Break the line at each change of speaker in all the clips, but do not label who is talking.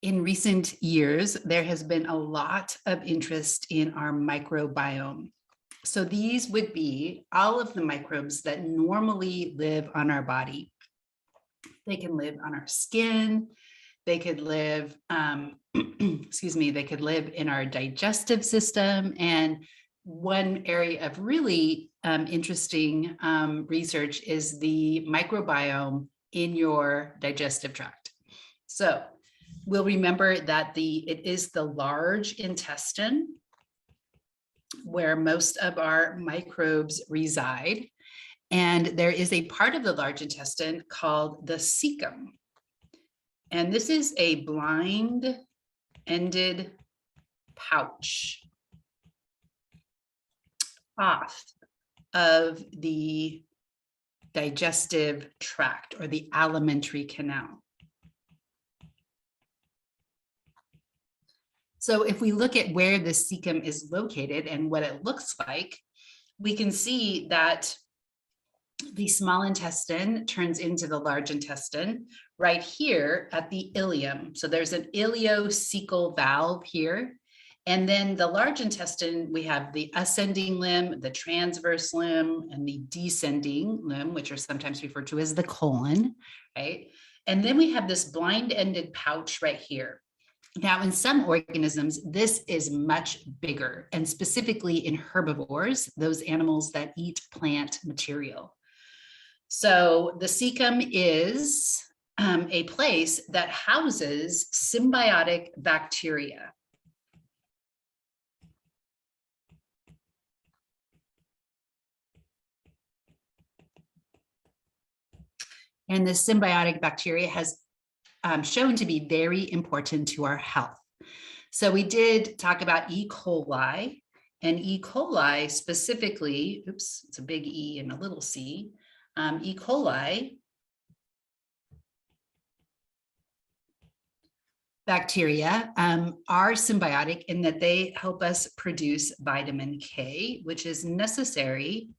In recent years, there has been a lot of interest in our microbiome. So these would be all of the microbes that normally live on our body. They can live on our skin. They could live, excuse me, they could live in our digestive system. And one area of really interesting research is the microbiome in your digestive tract. So we'll remember that it is the large intestine where most of our microbes reside. And there is a part of the large intestine called the cecum. And this is a blind-ended pouch off of the digestive tract or the alimentary canal. So if we look at where the cecum is located and what it looks like, we can see that the small intestine turns into the large intestine right here at the ileum. So there's an ileocecal valve here. And then the large intestine, we have the ascending limb, the transverse limb, and the descending limb, which are sometimes referred to as the colon, right? And then we have this blind-ended pouch right here. Now, in some organisms, this is much bigger, and specifically in herbivores, those animals that eat plant material. So the cecum is a place that houses symbiotic bacteria. And this symbiotic bacteria has shown to be very important to our health. So we did talk about E. coli, and E. coli specifically, oops, it's a big E and a little c, E. coli bacteria are symbiotic in that they help us produce vitamin K, which is necessary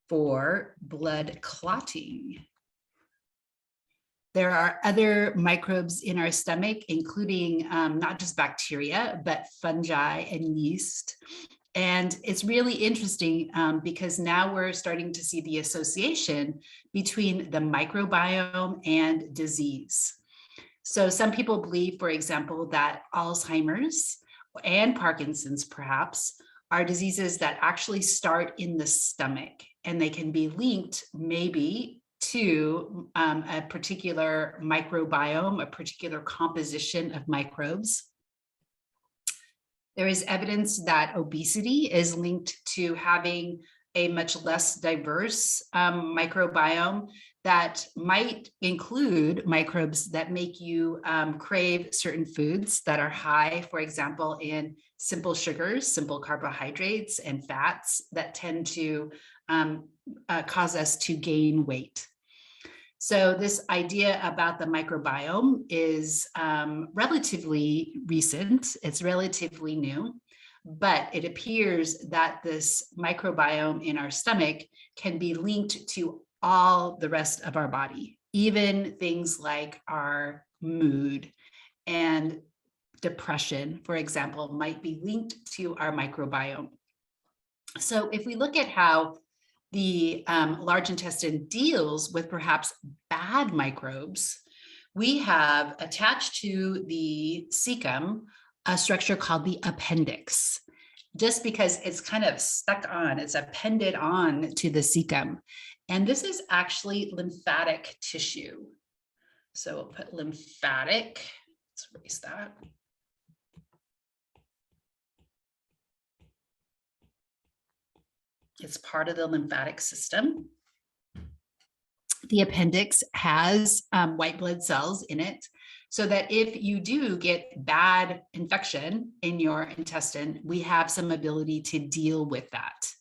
for blood clotting. There are other microbes in our stomach, including not just bacteria, but fungi and yeast. And it's really interesting because now we're starting to see the association between the microbiome and disease. So some people believe, for example, that Alzheimer's and Parkinson's perhaps are diseases that actually start in the stomach, and they can be linked maybe to a particular microbiome, a particular composition of microbes. There is evidence that obesity is linked to having a much less diverse microbiome that might include microbes that make you crave certain foods that are high, for example, in simple sugars, simple carbohydrates, and fats that tend to cause us to gain weight. So this idea about the microbiome is relatively recent. It's relatively new, but it appears that this microbiome in our stomach can be linked to all the rest of our body, even things like our mood and depression, for example, might be linked to our microbiome. So if we look at how the large intestine deals with perhaps bad microbes, we have attached to the cecum a structure called the appendix, just because it's kind of stuck on, it's appended on to the cecum. And this is actually lymphatic tissue. So we'll put lymphatic, let's erase that. It's part of the lymphatic system. The appendix has white blood cells in it, so that if you do get bad infection in your intestine, we have some ability to deal with that.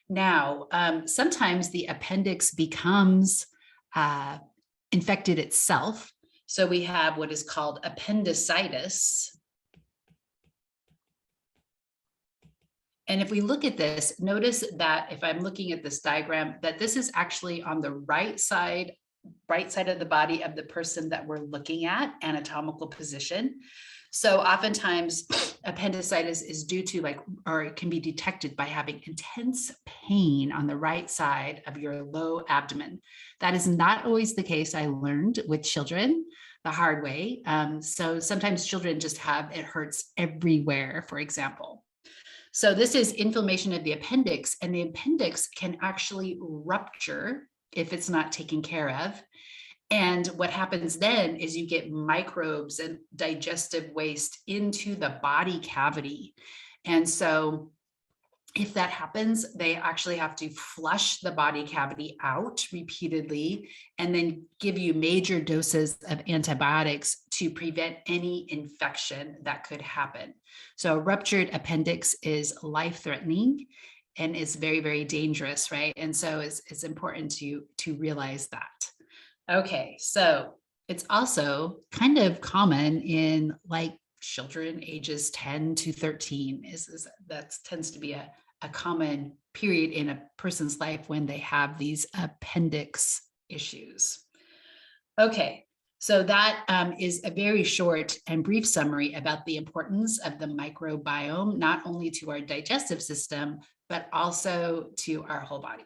Now, sometimes the appendix becomes infected itself. So we have what is called appendicitis. And if we look at this, notice that if I'm looking at this diagram, that this is actually on the right side right side of the body of the person that we're looking at, anatomical position. So oftentimes appendicitis is due to or it can be detected by having intense pain on the right side of your low abdomen. That is not always the case. I learned with children the hard way. So sometimes children just it hurts everywhere, for example. So this is inflammation of the appendix, and the appendix can actually rupture if it's not taken care of. And what happens then is you get microbes and digestive waste into the body cavity. And so if that happens, they actually have to flush the body cavity out repeatedly and then give you major doses of antibiotics to prevent any infection that could happen. So a ruptured appendix is life-threatening and is very, very dangerous, right? And so it's important to realize that. Okay, so it's also kind of common in children ages 10 to 13 that tends to be a common period in a person's life when they have these appendix issues. Okay, so that is a very short and brief summary about the importance of the microbiome, not only to our digestive system, but also to our whole body.